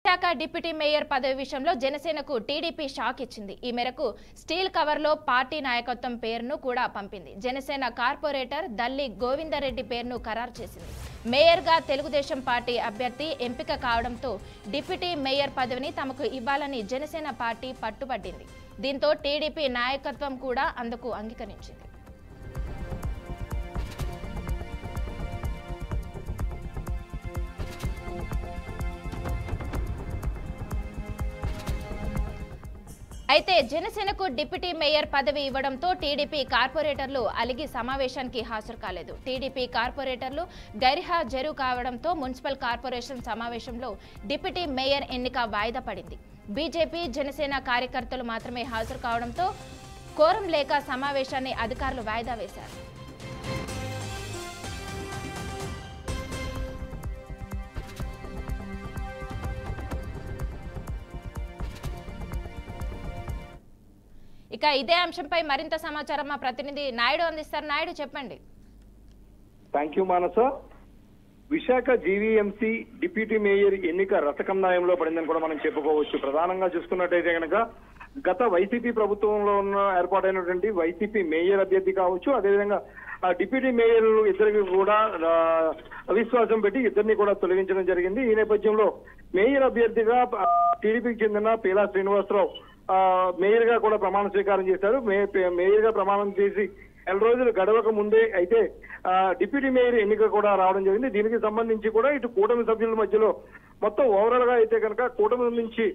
Visakha deputy mayor పదవి విషయంలో జనసేనకు టీడీపీ షాక్ ఇచ్చింది. ఈ మేరకు స్టీల్ కవర్లో పార్టీ నాయకత్వం పేరును కూడా పంపింది. జనసేన కార్పొరేటర్ దల్లి గోవిందరెడ్డి పేరును ఖరారు చేసింది. మేయర్గా తెలుగుదేశం పార్టీ అభ్యర్థి ఎంపిక కావడంతో డిప్యూటీ మేయర్ పదవిని తమకు ఇవ్వాలని జనసేన పార్టీ పట్టుబట్టింది. దీంతో టీడీపీ నాయకత్వం కూడా అందుకు అంగీకరించింది. అయితే జనసేనకు డిప్యూటీ మేయర్ పదవి ఇవ్వడంతో టీడీపీ కార్పొరేటర్లు అలిగి సమావేశానికి హాజరు కాలేదు. టీడీపీ కార్పొరేటర్లు గైర్హాజరు కావడంతో మున్సిపల్ కార్పొరేషన్ సమావేశంలో డిప్యూటీ మేయర్ ఎన్నిక వాయిదా పడింది. బీజేపీ జనసేన కార్యకర్తలు మాత్రమే హాజరు కావడంతో కోరం లేక సమావేశాన్ని అధికారులు వాయిదా వేశారు. ఇక ఇదే అంశంపై మరింత సమాచారం మా ప్రతినిధి నాయుడు అందిస్తారు. నాయుడు చెప్పండి. Thank you Manasa. Visakha GVMC deputy mayor ఎన్నిక రథకందాయంలో పడిందని కూడా మనం చెప్పుకోవచ్చు. ప్రధానంగా చూసుకున్నట్టయితే కనుక గత వైసీపీ ప్రభుత్వంలో ఉన్న ఏర్పాటైనటువంటి వైసీపీ మేయర్ అభ్యర్థి కావచ్చు, అదేవిధంగా డిప్యూటీ మేయర్ ఇద్దరికి కూడా అవిశ్వాసం పెట్టి ఇద్దరిని కూడా తొలగించడం జరిగింది. ఈ నేపథ్యంలో మేయర్ అభ్యర్థిగా టీడీపీకి చెందిన పీలా శ్రీనివాసరావు మేయర్ గా కూడా ప్రమాణ స్వీకారం చేశారు. మేయర్ గా ప్రమాణం చేసి 2 రోజులు గడవక ముందే అయితే డిప్యూటీ మేయర్ ఎన్నిక కూడా రావడం జరిగింది. దీనికి సంబంధించి కూడా ఇటు కూటమి సభ్యుల మధ్యలో మొత్తం ఓవరాల్ గా అయితే కనుక కూటమి నుంచి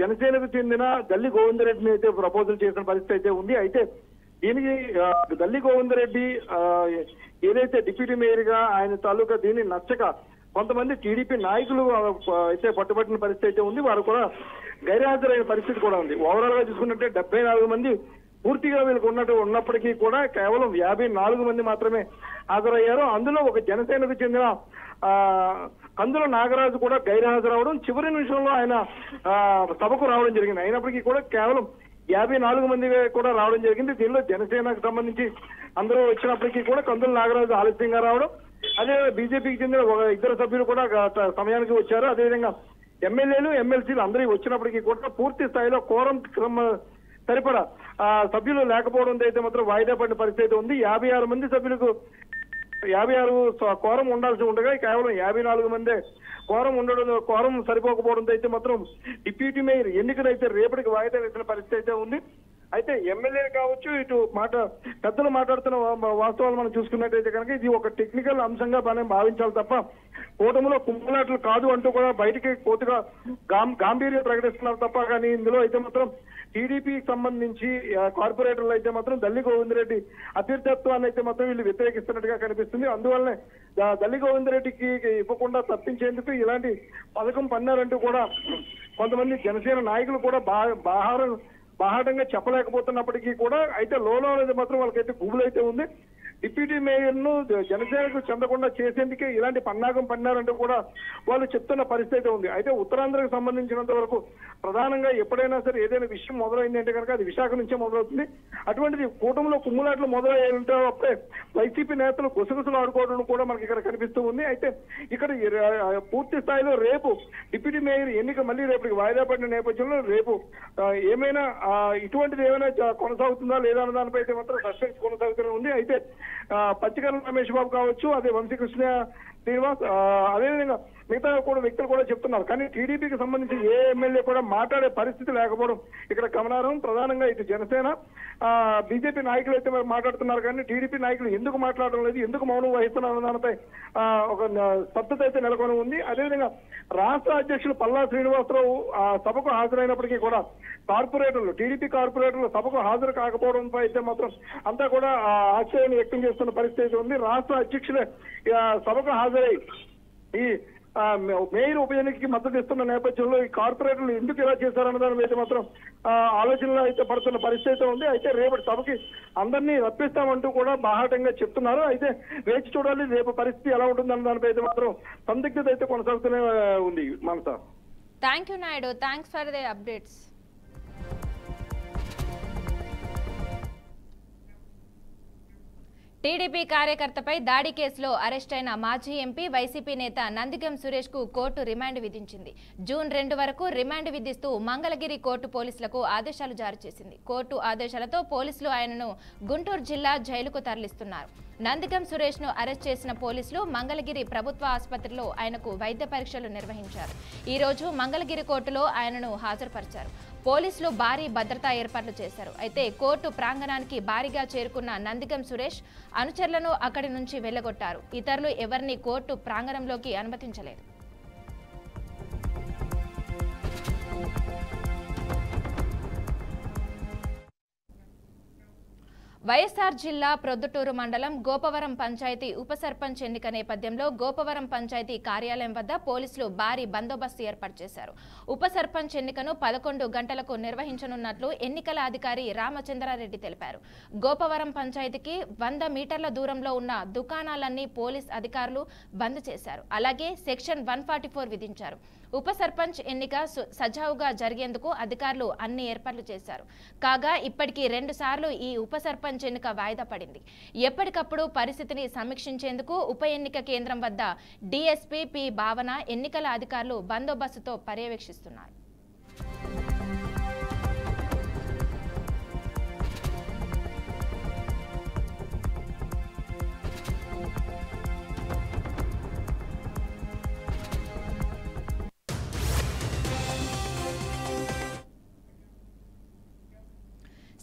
జనసేనకు చెందిన దల్లి గోవిందరెడ్డిని అయితే ప్రపోజల్ చేసిన పరిస్థితి అయితే ఉంది. అయితే దీనికి దల్లి గోవిందరెడ్డి ఏదైతే డిప్యూటీ మేయర్ గా ఆయన తాలూకా దీన్ని నచ్చక కొంతమంది టీడీపీ నాయకులు అయితే పట్టుబట్టిన పరిస్థితి అయితే ఉంది. వారు కూడా గైర్హాజరైన పరిస్థితి కూడా ఉంది. ఓవరాల్ గా చూసుకున్నట్టే 74 మంది పూర్తిగా వీళ్ళకు ఉన్నప్పటికీ కూడా కేవలం 54 మంది మాత్రమే హాజరయ్యారు. అందులో ఒక జనసేనకు చెందిన కందుల నాగరాజు కూడా గైర్హాజరవడం, చివరి నిమిషంలో ఆయన సభకు రావడం జరిగింది. అయినప్పటికీ కూడా కేవలం 54 మంది కూడా రావడం జరిగింది. దీనిలో జనసేనకు సంబంధించి అందరూ వచ్చినప్పటికీ కూడా కందుల నాగరాజు ఆలస్యంగా రావడం, అదే బీజేపీకి చెందిన 2 సభ్యులు కూడా సమయానికి వచ్చారు. అదేవిధంగా ఎమ్మెల్యేలు ఎమ్మెల్సీలు అందరూ వచ్చినప్పటికీ కూడా పూర్తి స్థాయిలో కోరం సరిపడా సభ్యులు లేకపోవడంతో అయితే మాత్రం వాయిదా పడిన పరిస్థితి ఉంది. 56 మంది సభ్యులకు 56 కోరం ఉండాల్సి ఉండగా కేవలం 54 మందే కోరం సరిపోకపోవడంతో అయితే మాత్రం డిప్యూటీ మేయర్ ఎన్నికనైతే రేపటికి వాయిదా వేసిన పరిస్థితి అయితే ఉంది. అయితే ఎమ్మెల్యేలు కావచ్చు, ఇటు పెద్దలు మాట్లాడుతున్న వాస్తవాలు మనం చూసుకున్నట్టయితే కనుక ఇది ఒక టెక్నికల్ అంశంగా మనం భావించాలి తప్ప కూటమిలో కుమ్ములాటలు కాదు అంటూ కూడా బయటికి పూర్తిగా గాంభీర్యం ప్రకటిస్తున్నారు తప్ప కానీ ఇందులో అయితే మాత్రం టీడీపీకి సంబంధించి కార్పొరేటర్లు అయితే మాత్రం దల్లి గోవిందరెడ్డి అభ్యర్థత్వాన్ని అయితే మాత్రం వీళ్ళు వ్యతిరేకిస్తున్నట్టుగా కనిపిస్తుంది. అందువల్లనే దల్లి గోవిందరెడ్డికి ఇవ్వకుండా తప్పించేందుకు ఇలాంటి పథకం పన్నారంటూ కూడా కొంతమంది జనసేన నాయకులు కూడా బాహాటంగా చెప్పలేకపోతున్నప్పటికీ కూడా అయితే లోలో అనేది మాత్రం వాళ్ళకైతే గుబులు అయితే ఉంది. డిప్యూటీ మేయర్ ను జనసేనకు చెందకుండా చేసేందుకే ఇలాంటి పన్నాగం పన్నారంటూ కూడా వాళ్ళు చెప్తున్న పరిస్థితి ఉంది. అయితే ఉత్తరాంధ్రకు సంబంధించినంత వరకు ప్రధానంగా ఎప్పుడైనా సరే ఏదైనా విషయం మొదలైంది అంటే కనుక అది విశాఖ నుంచే మొదలవుతుంది. అటువంటిది కూటమిలో కుమ్ములాట్లు మొదలయ్యేంటే అప్పుడే వైసీపీ నేతలు గుసగుసలు ఆడుకోవడం కూడా మనకి ఇక్కడ కనిపిస్తూ ఉంది. అయితే ఇక్కడ పూర్తి స్థాయిలో రేపు డిప్యూటీ మేయర్ ఎన్నిక మళ్ళీ రేపటికి వాయిదా పడిన నేపథ్యంలో రేపు ఏమైనా ఇటువంటిది ఏమైనా కొనసాగుతుందా లేదా అన్న దానిపై అయితే మాత్రం సస్పెన్స్ కొనసాగుతూనే ఉంది. అయితే పచ్చికర్ల రమేష్ బాబు కావచ్చు, అదే వంశీకృష్ణ శ్రీనివాస్, అదేవిధంగా మిగతా కూడా వ్యక్తులు కూడా చెప్తున్నారు. కానీ టీడీపీకి సంబంధించి ఏ ఎమ్మెల్యే కూడా మాట్లాడే పరిస్థితి లేకపోవడం ఇక్కడ గమనార్హం. ప్రధానంగా ఇటు జనసేన బీజేపీ నాయకులు అయితే మాట్లాడుతున్నారు కానీ టీడీపీ నాయకులు ఎందుకు మాట్లాడడం లేదు, ఎందుకు మౌనం వహిస్తున్నారు దానిపై ఒక స్తబ్దత అయితే నెలకొని ఉంది. అదేవిధంగా రాష్ట్ర అధ్యక్షులు పల్లా శ్రీనివాసరావు సభకు హాజరైనప్పటికీ కూడా కార్పొరేటర్లు టీడీపీ కార్పొరేటర్లు సభకు హాజరు కాకపోవడంపై అయితే మాత్రం అంతా కూడా ఆశ్చర్యాన్ని వ్యక్తం చేస్తున్న పరిస్థితి ఉంది. రాష్ట్ర అధ్యక్షులే సభకు హాజరై ఈ మేయర్ ఉప ఎన్నికకి మద్దతు ఇస్తున్న నేపథ్యంలో ఈ కార్పొరేటర్లు ఎందుకు ఇలా చేశారన్న దాని మీద మాత్రం ఆలోచనలు అయితే పడుతున్న పరిస్థితి ఉంది. అయితే రేపటి సభకి అందరినీ రప్పిస్తామంటూ కూడా బాహాటంగా చెప్తున్నారు. అయితే వేచి చూడాలి రేపు పరిస్థితి ఎలా ఉంటుందన్న దానిపై అయితే మాత్రం సందిగ్ధత అయితే కొనసాగుతూనే ఉంది. Manasa. Thank you Naidu. Thanks for the అప్డేట్స్. టీడీపీ కార్యకర్తపై దాడి కేసులో అరెస్ట్ అయిన మాజీ ఎంపీ వైసీపీ నేత నందిగం సురేష్ కు కోర్టు రిమాండ్ విధించింది. జూన్ 2 వరకు రిమాండ్ విధిస్తూ మంగళగిరి కోర్టు పోలీసులకు ఆదేశాలు జారీ చేసింది. కోర్టు ఆదేశాలతో పోలీసులు ఆయనను గుంటూరు జిల్లా జైలుకు తరలిస్తున్నారు. నందిగం సురేష్ ను అరెస్ట్ చేసిన పోలీసులు మంగళగిరి ప్రభుత్వ ఆసుపత్రిలో ఆయనకు వైద్య పరీక్షలు నిర్వహించారు. ఈ రోజు మంగళగిరి కోర్టులో ఆయనను హాజరుపరిచారు. పోలీసులు భారీ భద్రతా ఏర్పాట్లు చేశారు. అయితే కోర్టు ప్రాంగణానికి భారీగా చేరుకున్న నందిగం సురేష్ అనుచరులను అక్కడి నుంచి వెళ్లగొట్టారు. ఇతరులు ఎవరిని కోర్టు ప్రాంగణంలోకి అనుమతించలేదు. వైఎస్ఆర్ జిల్లా ప్రొద్దుటూరు మండలం గోపవరం పంచాయతీ ఉప సర్పంచ్ ఎన్నిక నేపథ్యంలో గోపవరం పంచాయతీ కార్యాలయం వద్ద పోలీసులు భారీ బందోబస్తు ఏర్పాటు చేశారు. ఉప సర్పంచ్ ఎన్నికను 11 గంటలకు నిర్వహించనున్నట్లు ఎన్నికల అధికారి రామచంద్రారెడ్డి తెలిపారు. గోపవరం పంచాయతీకి 100 మీటర్ల దూరంలో ఉన్న దుకాణాలన్నీ పోలీస్ అధికారులు బంద్ చేశారు. అలాగే సెక్షన్ 144 విధించారు. ఉప సర్పంచ్ ఎన్నిక సజావుగా జరిగేందుకు అధికారులు అన్ని ఏర్పాట్లు చేశారు. కాగా ఇప్పటికీ 2 సార్లు ఈ ఉప సర్పంచ్ ఎన్నిక వాయిదా పడింది. ఎప్పటికప్పుడు పరిస్థితిని సమీక్షించేందుకు ఉప ఎన్నిక కేంద్రం వద్ద డీఎస్పీ పి భావన ఎన్నికల అధికారులు బందోబస్తుతో పర్యవేక్షిస్తున్నారు.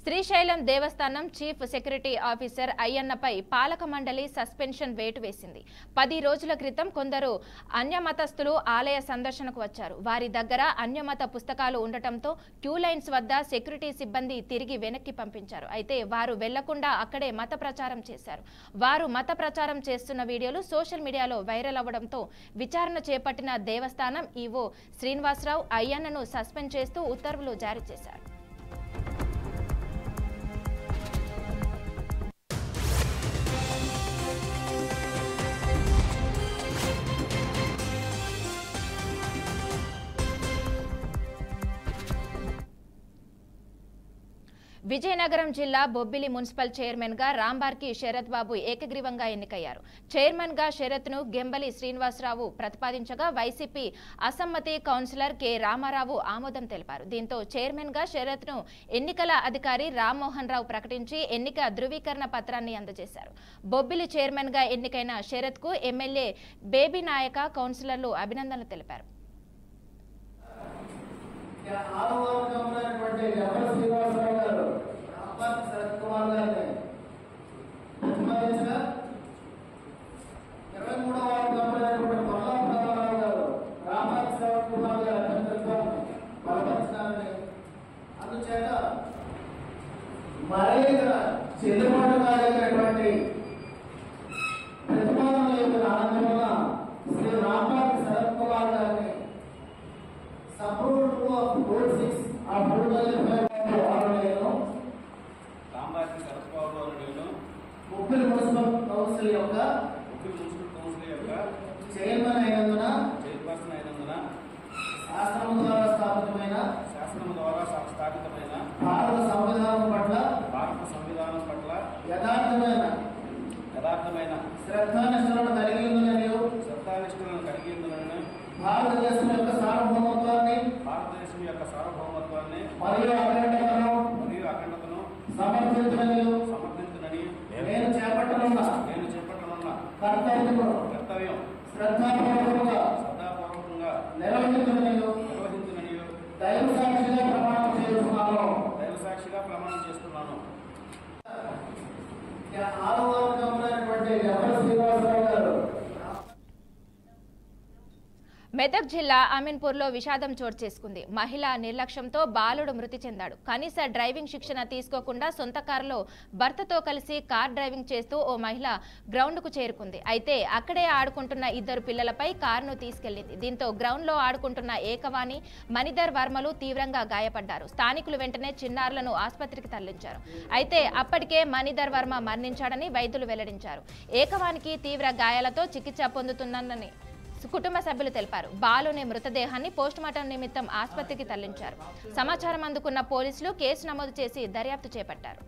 శ్రీశైలం దేవస్థానం చీఫ్ సెక్యూరిటీ ఆఫీసర్ అయ్యన్నపై పాలక మండలి సస్పెన్షన్ వేటు వేసింది. 10 రోజుల క్రితం కొందరు అన్యమతస్థులు ఆలయ సందర్శనకు వచ్చారు. వారి దగ్గర అన్యమత పుస్తకాలు ఉండటంతో క్యూ లైన్స్ వద్ద సెక్యూరిటీ సిబ్బంది తిరిగి వెనక్కి పంపించారు. అయితే వారు వెళ్లకుండా అక్కడే మత ప్రచారం చేశారు. వారు మత ప్రచారం చేస్తున్న వీడియోలు సోషల్ మీడియాలో వైరల్ అవ్వడంతో విచారణ చేపట్టిన దేవస్థానం ఈవో శ్రీనివాసరావు అయ్యన్నను సస్పెండ్ చేస్తూ ఉత్తర్వులు జారీ చేశారు. విజయనగరం జిల్లా బొబ్బిలి మున్సిపల్ చైర్మన్ గా రాంబార్కి శరత్ బాబు ఏకగ్రీవంగా ఎన్నికయ్యారు. చైర్మన్ గా శరత్ ను గెంబలి శ్రీనివాసరావు ప్రతిపాదించగా వైసీపీ అసమ్మతి కౌన్సిలర్ కె రామారావు ఆమోదం తెలిపారు. దీంతో చైర్మన్ గా శరత్ ను ఎన్నికల అధికారి రామ్మోహన్ రావు ప్రకటించి ఎన్నిక ధృవీకరణ పత్రాన్ని అందజేశారు. బొబ్బిలి చైర్మన్ గా ఎన్నికైన శరత్ కు ఎమ్మెల్యే బేబీ నాయక కౌన్సిలర్లు అభినందనలు తెలిపారు. అందుచేత మరేగా చెల్లుబాటు కాలేటువంటి ప్రతిపాదన యొక్క ఆనందమున శ్రీ రాంబాబు శరత్ కుమార్ గారిని support of rule 6 of rule 5 ఆర్డర్లను రాంబాబు శరత్ బాబు ఆర్డర్లను ముఖ్య మున్సిపల్ కౌన్సిల్ యొక్క చైర్మన్ అయినందున శాసనం ద్వారా స్థాపితమైన భారత సంవిధానం పట్ల యథార్థమైన శ్రద్ధానిష్టలను కలిగి ఉందని భారతదేశం యొక్క సార్వభౌమత్వాన్ని మరియు అఖండతను సమర్థించనని నేను చేపట్టనున్న కర్తవ్యం శ్రద్ధాపూర్వకంగా నిర్వహించనని దైవ సాక్షిగా ప్రమాణం చేస్తున్నాను. మెదక్ జిల్లా అమీన్పూర్లో విషాదం చోటు చేసుకుంది. మహిళ నిర్లక్ష్యంతో బాలుడు మృతి చెందాడు. కనీస డ్రైవింగ్ శిక్షణ తీసుకోకుండా సొంత కారులో భర్తతో కలిసి కార్ డ్రైవింగ్ చేస్తూ ఓ మహిళ గ్రౌండ్కు చేరుకుంది. అయితే అక్కడే ఆడుకుంటున్న 2 పిల్లలపై కారును తీసుకెళ్లింది. దీంతో గ్రౌండ్లో ఆడుకుంటున్న ఏకవాణి, మణిధర్ వర్మలు తీవ్రంగా గాయపడ్డారు. స్థానికులు వెంటనే చిన్నారులను ఆసుపత్రికి తరలించారు. అయితే అప్పటికే మణిధర్ వర్మ మరణించాడని వైద్యులు వెల్లడించారు. ఏకవానికి తీవ్ర గాయాలతో చికిత్స పొందుతుందని కుటుంబ సభ్యులు తెలిపారు. బాలుని మృతదేహాన్ని పోస్టుమార్టం నిమిత్తం ఆసుపత్రికి తరలించారు. సమాచారం అందుకున్న పోలీసులు కేసు నమోదు చేసి దర్యాప్తు చేపట్టారు.